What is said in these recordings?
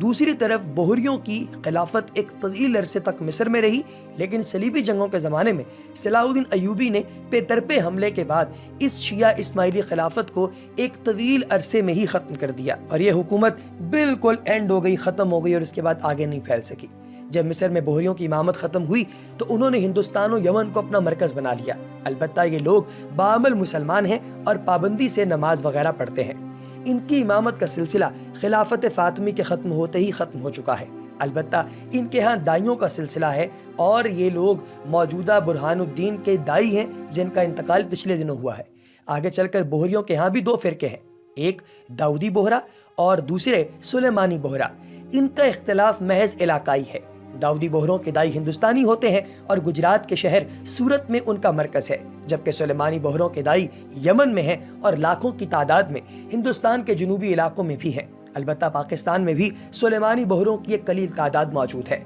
دوسری طرف بحریوں کی خلافت ایک طویل عرصے تک مصر میں رہی، لیکن صلیبی جنگوں کے زمانے میں صلاح الدین ایوبی نے پے در پے حملے کے بعد اس شیعہ اسماعیلی خلافت کو ایک طویل عرصے میں ہی ختم کر دیا، اور یہ حکومت بالکل اینڈ ہو گئی، ختم ہو گئی، اور اس کے بعد آگے نہیں پھیل سکی۔ جب مصر میں بحریوں کی امامت ختم ہوئی تو انہوں نے ہندوستان و یمن کو اپنا مرکز بنا لیا۔ البتہ یہ لوگ بعمل مسلمان ہیں اور پابندی سے نماز وغیرہ پڑھتے ہیں۔ ان کی امامت کا سلسلہ خلافت فاطمی کے ختم ہوتے ہی ختم ہو چکا ہے۔ البتہ ان کے ہاں دائیوں کا سلسلہ ہے، اور یہ لوگ موجودہ برہان الدین کے دائی ہیں جن کا انتقال پچھلے دنوں ہوا ہے۔ آگے چل کر بحریوں کے ہاں بھی دو فرقے ہیں، ایک داؤدی بحرہ اور دوسرے سلیمانی بحرہ۔ ان کا اختلاف محض علاقائی ہے۔ داؤدی بحروں کے دائی ہندوستانی ہوتے ہیں اور گجرات کے شہر سورت میں ان کا مرکز ہے، جبکہ سلیمانی بحروں کے دائی یمن میں ہیں اور لاکھوں کی تعداد میں ہندوستان کے جنوبی علاقوں میں بھی ہیں۔ البتہ پاکستان میں بھی سلیمانی بحروں کی ایک قلیل تعداد موجود ہے۔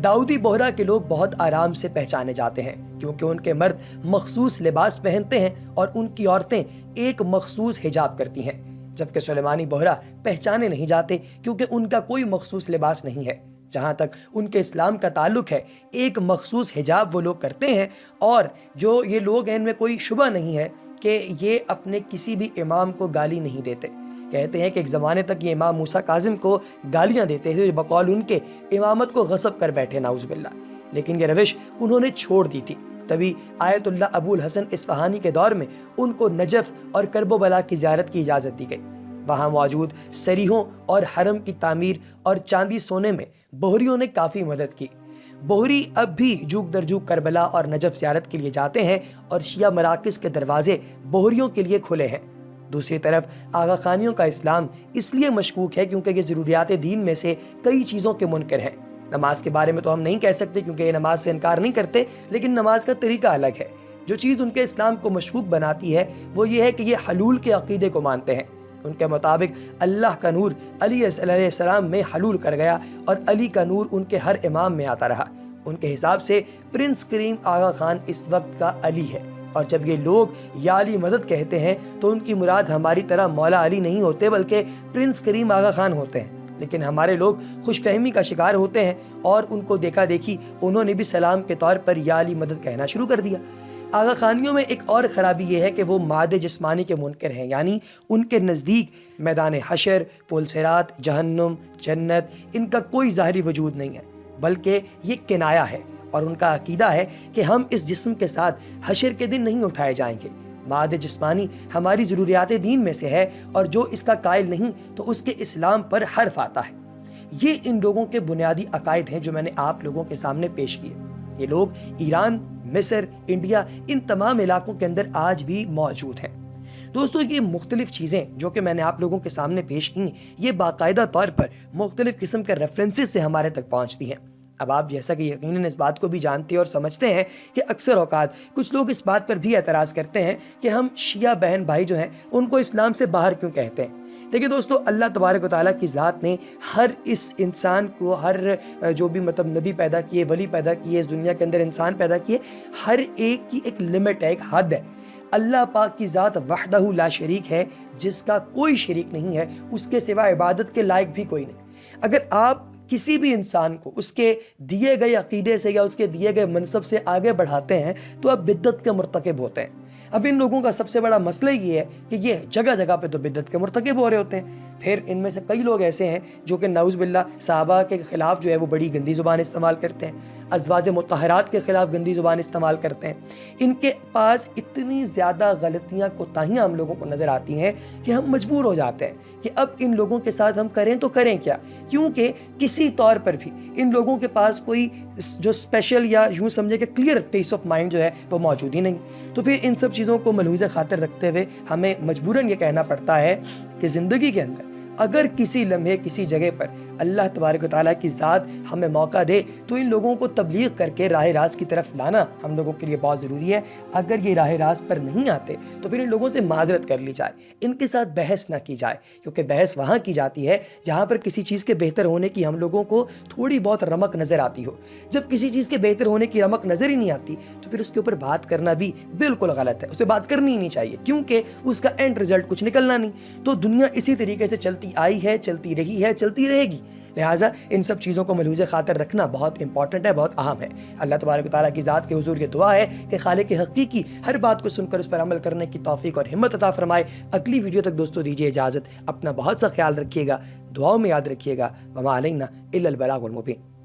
داؤدی بحرہ کے لوگ بہت آرام سے پہچانے جاتے ہیں کیونکہ ان کے مرد مخصوص لباس پہنتے ہیں اور ان کی عورتیں ایک مخصوص حجاب کرتی ہیں، جبکہ سلیمانی بحرہ پہچانے نہیں جاتے کیونکہ ان کا کوئی مخصوص لباس نہیں ہے۔ جہاں تک ان کے اسلام کا تعلق ہے، ایک مخصوص حجاب وہ لوگ کرتے ہیں، اور جو یہ لوگ ہیں ان میں کوئی شبہ نہیں ہے کہ یہ اپنے کسی بھی امام کو گالی نہیں دیتے۔ کہتے ہیں کہ ایک زمانے تک یہ امام موسیٰ کاظم کو گالیاں دیتے تھے، بقول ان کے امامت کو غصب کر بیٹھے، نعوذ باللہ، لیکن یہ روش انہوں نے چھوڑ دی تھی۔ تبھی آیت اللہ ابو الحسن اصفہانی کے دور میں ان کو نجف اور کرب و بلا کی زیارت کی اجازت دی گئی۔ وہاں موجود سریحوں اور حرم کی تعمیر اور چاندی سونے میں بحریوں نے کافی مدد کی۔ بحری اب بھی جوگ در جوگ کربلا اور نجف زیارت کے لیے جاتے ہیں، اور شیعہ مراکز کے دروازے بحریوں کے لیے کھلے ہیں۔ دوسری طرف آغا خانیوں کا اسلام اس لیے مشکوک ہے کیونکہ یہ ضروریات دین میں سے کئی چیزوں کے منکر ہیں۔ نماز کے بارے میں تو ہم نہیں کہہ سکتے کیونکہ یہ نماز سے انکار نہیں کرتے، لیکن نماز کا طریقہ الگ ہے۔ جو چیز ان کے اسلام کو مشکوک بناتی ہے وہ یہ ہے کہ یہ حلول کے عقیدے کو مانتے ہیں۔ ان کے مطابق اللہ کا نور علی علیہ السلام میں حلول کر گیا اور علی کا نور ان کے ہر امام میں آتا رہا۔ ان کے حساب سے پرنس کریم آغا خان اس وقت کا علی ہے، اور جب یہ لوگ یا علی مدد کہتے ہیں تو ان کی مراد ہماری طرح مولا علی نہیں ہوتے بلکہ پرنس کریم آغا خان ہوتے ہیں۔ لیکن ہمارے لوگ خوش فہمی کا شکار ہوتے ہیں اور ان کو دیکھا دیکھی انہوں نے بھی سلام کے طور پر یا علی مدد کہنا شروع کر دیا۔ آغا خانیوں میں ایک اور خرابی یہ ہے کہ وہ مادہ جسمانی کے منکر ہیں، یعنی ان کے نزدیک میدان حشر، پل صراط، جہنم، جنت ان کا کوئی ظاہری وجود نہیں ہے، بلکہ یہ کنایا ہے، اور ان کا عقیدہ ہے کہ ہم اس جسم کے ساتھ حشر کے دن نہیں اٹھائے جائیں گے۔ مادہ جسمانی ہماری ضروریات دین میں سے ہے، اور جو اس کا قائل نہیں تو اس کے اسلام پر حرف آتا ہے۔ یہ ان لوگوں کے بنیادی عقائد ہیں جو میں نے آپ لوگوں کے سامنے پیش کیے۔ یہ لوگ ایران، مصر، انڈیا، ان تمام علاقوں کے اندر آج بھی موجود ہیں۔ دوستو، یہ مختلف چیزیں جو کہ میں نے آپ لوگوں کے سامنے پیش کی، یہ باقاعدہ طور پر مختلف قسم کے ریفرنسز سے ہمارے تک پہنچتی ہیں۔ اب آپ جیسا کہ یقیناً اس بات کو بھی جانتے اور سمجھتے ہیں کہ اکثر اوقات کچھ لوگ اس بات پر بھی اعتراض کرتے ہیں کہ ہم شیعہ بہن بھائی جو ہیں ان کو اسلام سے باہر کیوں کہتے ہیں۔ دیکھیں دوستو، اللہ تبارک و تعالیٰ کی ذات نے ہر اس انسان کو، ہر جو بھی نبی پیدا کیے، ولی پیدا کیے، اس دنیا کے اندر انسان پیدا کیے، ہر ایک کی ایک لمٹ ہے، ایک حد ہے۔ اللہ پاک کی ذات وحدہ لا شریک ہے، جس کا کوئی شریک نہیں ہے، اس کے سوا عبادت کے لائق بھی کوئی نہیں۔ اگر آپ کسی بھی انسان کو اس کے دیے گئے عقیدے سے یا اس کے دیے گئے منصب سے آگے بڑھاتے ہیں تو آپ بدعت کے مرتکب ہوتے ہیں۔ اب ان لوگوں کا سب سے بڑا مسئلہ یہ ہے کہ یہ جگہ جگہ پہ تو بدعت کے مرتکب ہو رہے ہوتے ہیں۔ پھر ان میں سے کئی لوگ ایسے ہیں جو کہ نعوذ باللہ صحابہ کے خلاف جو ہے وہ بڑی گندی زبان استعمال کرتے ہیں، ازواج مطہرات کے خلاف گندی زبان استعمال کرتے ہیں۔ ان کے پاس اتنی زیادہ غلطیاں، کوتاہیاں ہم لوگوں کو نظر آتی ہیں کہ ہم مجبور ہو جاتے ہیں کہ اب ان لوگوں کے ساتھ ہم کریں تو کریں کیا، کیونکہ کسی طور پر بھی ان لوگوں کے پاس کوئی جو اسپیشل یا یوں سمجھے کہ کلیئر پیس آف مائنڈ جو ہے وہ موجود ہی نہیں۔ تو پھر ان سب چیزوں کو ملحوظ خاطر رکھتے ہوئے ہمیں مجبوراً یہ کہنا پڑتا ہے کہ زندگی کے اندر اگر کسی لمحے کسی جگہ پر اللہ تبارک و تعالیٰ کی ذات ہمیں موقع دے تو ان لوگوں کو تبلیغ کر کے راہ راست کی طرف لانا ہم لوگوں کے لیے بہت ضروری ہے۔ اگر یہ راہ راست پر نہیں آتے تو پھر ان لوگوں سے معذرت کر لی جائے، ان کے ساتھ بحث نہ کی جائے، کیونکہ بحث وہاں کی جاتی ہے جہاں پر کسی چیز کے بہتر ہونے کی ہم لوگوں کو تھوڑی بہت رمق نظر آتی ہو۔ جب کسی چیز کے بہتر ہونے کی رمق نظر ہی نہیں آتی تو پھر اس کے اوپر بات کرنا بھی بالکل غلط ہے، اس پہ بات کرنی ہی نہیں چاہیے، کیونکہ اس کا اینڈ رزلٹ کچھ نکلنا نہیں۔ تو دنیا اسی طریقے سے چلتی چلتی آئی ہے، چلتی رہی ہے، چلتی رہے گی۔ لہٰذا ان سب چیزوں کو ملحوظ خاطر رکھنا بہت امپورٹنٹ ہے، بہت اہم ہے۔ اللہ تبارک و تعالیٰ کی ذات کے حضور یہ دعا ہے کہ خالق حقیقی ہر بات کو سن کر اس پر عمل کرنے کی توفیق اور ہمت عطا فرمائے۔ اگلی ویڈیو تک دوستو دیجیے اجازت، اپنا بہت سا خیال رکھیے گا، دعاؤں میں یاد رکھیے گا۔ وما علینا الا البلاغ المبین۔